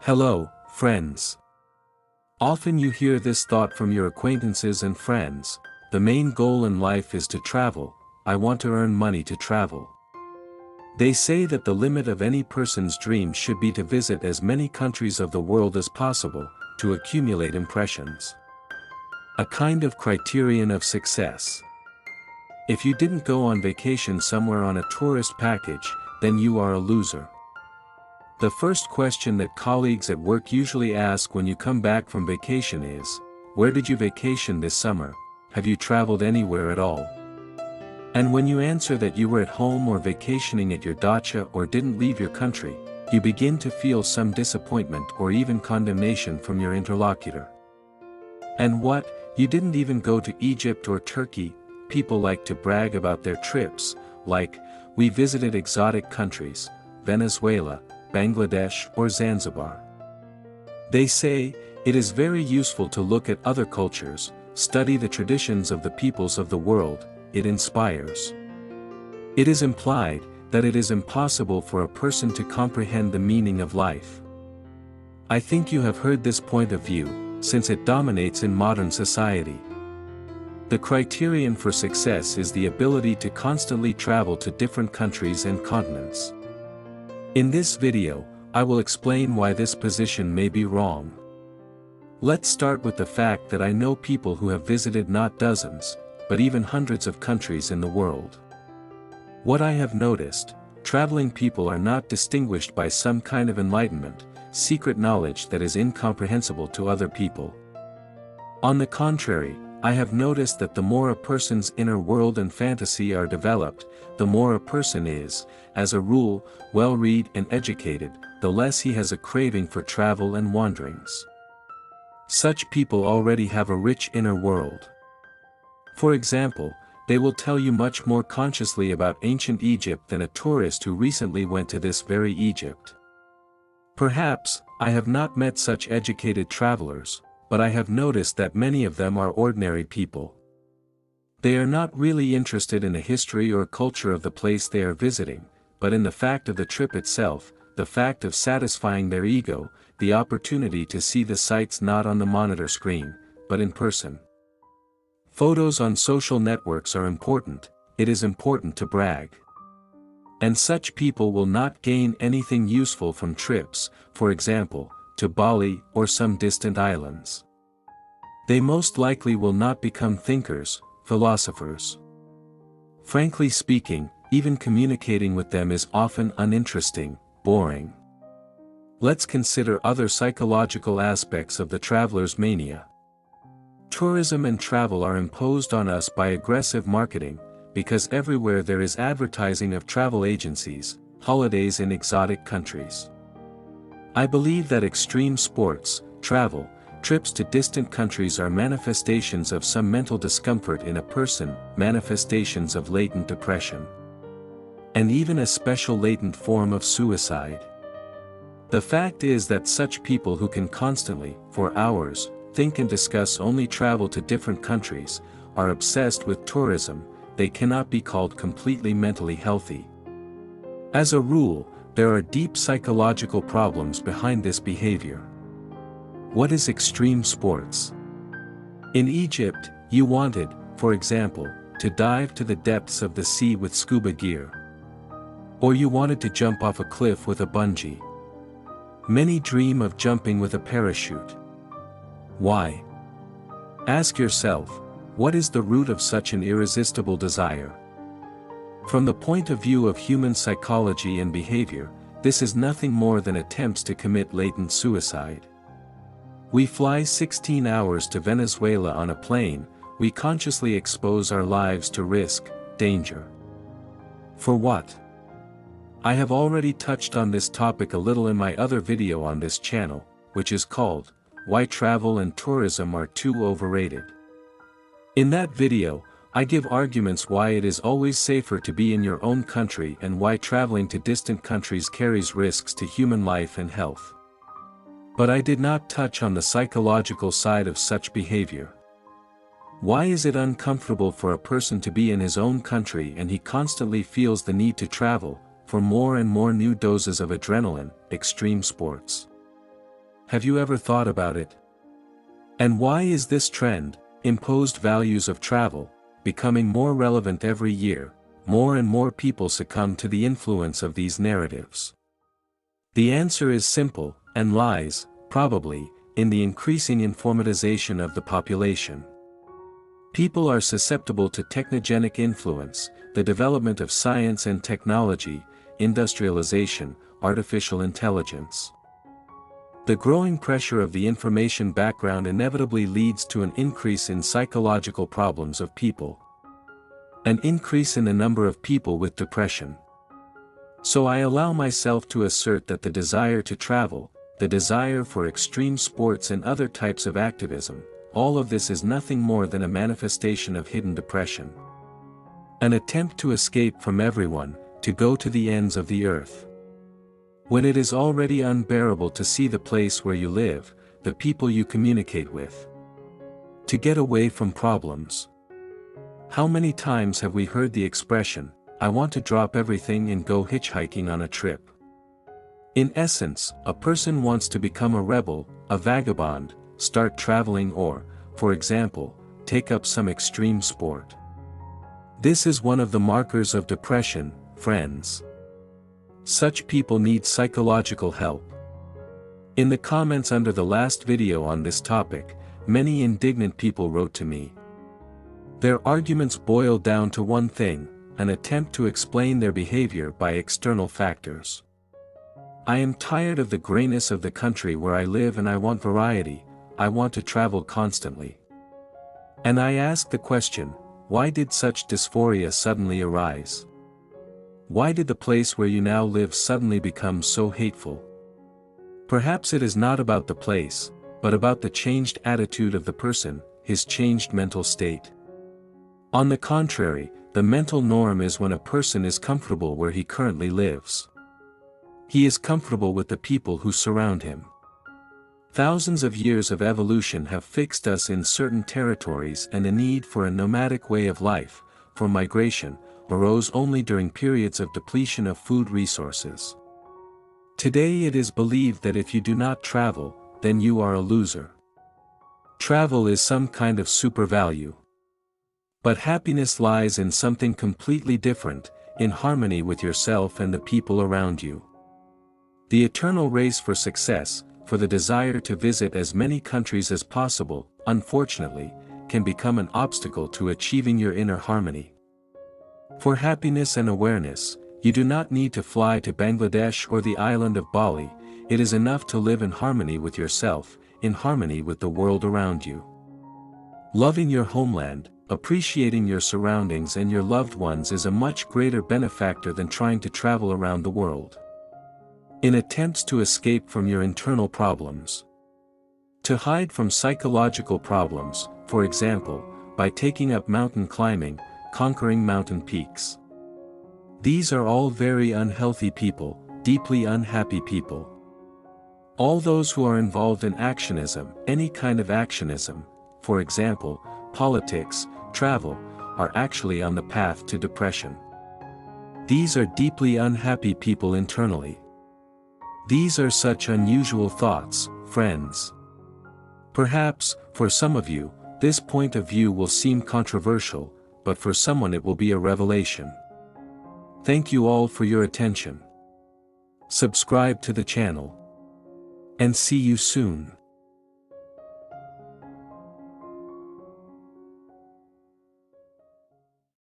Hello, friends. Often you hear this thought from your acquaintances and friends: the main goal in life is to travel. I want to earn money to travel. They say that the limit of any person's dream should be to visit as many countries of the world as possible, to accumulate impressions. A kind of criterion of success. If you didn't go on vacation somewhere on a tourist package, then you are a loser. The first question that colleagues at work usually ask when you come back from vacation is, "Where did you vacation this summer? Have you traveled anywhere at all?" And when you answer that you were at home or vacationing at your dacha or didn't leave your country, you begin to feel some disappointment or even condemnation from your interlocutor. And what, you didn't even go to Egypt or Turkey? People like to brag about their trips, like, "We visited exotic countries, Venezuela, Bangladesh or Zanzibar." They say, it is very useful to look at other cultures, study the traditions of the peoples of the world, it inspires. It is implied that it is impossible for a person to comprehend the meaning of life. I think you have heard this point of view, since it dominates in modern society. The criterion for success is the ability to constantly travel to different countries and continents. In this video, I will explain why this position may be wrong. Let's start with the fact that I know people who have visited not dozens, but even hundreds of countries in the world. What I have noticed, traveling people are not distinguished by some kind of enlightenment, secret knowledge that is incomprehensible to other people. On the contrary, I have noticed that the more a person's inner world and fantasy are developed, the more a person is, as a rule, well-read and educated, the less he has a craving for travel and wanderings. Such people already have a rich inner world. For example, they will tell you much more consciously about ancient Egypt than a tourist who recently went to this very Egypt. Perhaps, I have not met such educated travelers, but I have noticed that many of them are ordinary people. They are not really interested in the history or culture of the place they are visiting, but in the fact of the trip itself, the fact of satisfying their ego, the opportunity to see the sights not on the monitor screen, but in person. Photos on social networks are important, it is important to brag. And such people will not gain anything useful from trips, for example, to Bali or some distant islands. They most likely will not become thinkers, philosophers. Frankly speaking, even communicating with them is often uninteresting, boring. Let's consider other psychological aspects of the traveler's mania. Tourism and travel are imposed on us by aggressive marketing, because everywhere there is advertising of travel agencies, holidays in exotic countries. I believe that extreme sports, travel, trips to distant countries are manifestations of some mental discomfort in a person, manifestations of latent depression. And even a special latent form of suicide. The fact is that such people who can constantly, for hours, think and discuss only travel to different countries, are obsessed with tourism, they cannot be called completely mentally healthy. As a rule, there are deep psychological problems behind this behavior. What is extreme sports? In Egypt, you wanted, for example, to dive to the depths of the sea with scuba gear. Or you wanted to jump off a cliff with a bungee. Many dream of jumping with a parachute. Why? Ask yourself, what is the root of such an irresistible desire? From the point of view of human psychology and behavior, this is nothing more than attempts to commit latent suicide. We fly 16 hours to Venezuela on a plane, we consciously expose our lives to risk, danger. For what? I have already touched on this topic a little in my other video on this channel, which is called, "Why Travel and Tourism Are Too Overrated." In that video, I give arguments why it is always safer to be in your own country and why traveling to distant countries carries risks to human life and health. But I did not touch on the psychological side of such behavior. Why is it uncomfortable for a person to be in his own country and he constantly feels the need to travel, for more and more new doses of adrenaline, extreme sports? Have you ever thought about it? And why is this trend, imposed values of travel, becoming more relevant every year? More and more people succumb to the influence of these narratives. The answer is simple, and lies, probably, in the increasing informatization of the population. People are susceptible to technogenic influence, the development of science and technology, industrialization, artificial intelligence. The growing pressure of the information background inevitably leads to an increase in psychological problems of people. An increase in the number of people with depression. So I allow myself to assert that the desire to travel, the desire for extreme sports and other types of activism, all of this is nothing more than a manifestation of hidden depression. An attempt to escape from everyone, to go to the ends of the earth. When it is already unbearable to see the place where you live, the people you communicate with. To get away from problems. How many times have we heard the expression, "I want to drop everything and go hitchhiking on a trip"? In essence, a person wants to become a rebel, a vagabond, start traveling or, for example, take up some extreme sport. This is one of the markers of depression, friends. Such people need psychological help. In the comments under the last video on this topic, many indignant people wrote to me. Their arguments boil down to one thing, an attempt to explain their behavior by external factors. I am tired of the grayness of the country where I live and I want variety, I want to travel constantly. And I ask the question, why did such dysphoria suddenly arise? Why did the place where you now live suddenly become so hateful? Perhaps it is not about the place, but about the changed attitude of the person, his changed mental state. On the contrary, the mental norm is when a person is comfortable where he currently lives. He is comfortable with the people who surround him. Thousands of years of evolution have fixed us in certain territories, and the need for a nomadic way of life, for migration, arose only during periods of depletion of food resources. Today it is believed that if you do not travel, then you are a loser. Travel is some kind of super value. But happiness lies in something completely different, in harmony with yourself and the people around you. The eternal race for success, for the desire to visit as many countries as possible, unfortunately, can become an obstacle to achieving your inner harmony. For happiness and awareness, you do not need to fly to Bangladesh or the island of Bali, it is enough to live in harmony with yourself, in harmony with the world around you. Loving your homeland, appreciating your surroundings and your loved ones is a much greater benefactor than trying to travel around the world. In attempts to escape from your internal problems. To hide from psychological problems, for example, by taking up mountain climbing, conquering mountain peaks. These are all very unhealthy people, deeply unhappy people. All those who are involved in actionism, any kind of actionism, for example, politics, travel, are actually on the path to depression. These are deeply unhappy people internally. These are such unusual thoughts, friends. Perhaps, for some of you, this point of view will seem controversial, but for someone it will be a revelation. Thank you all for your attention. Subscribe to the channel. And see you soon.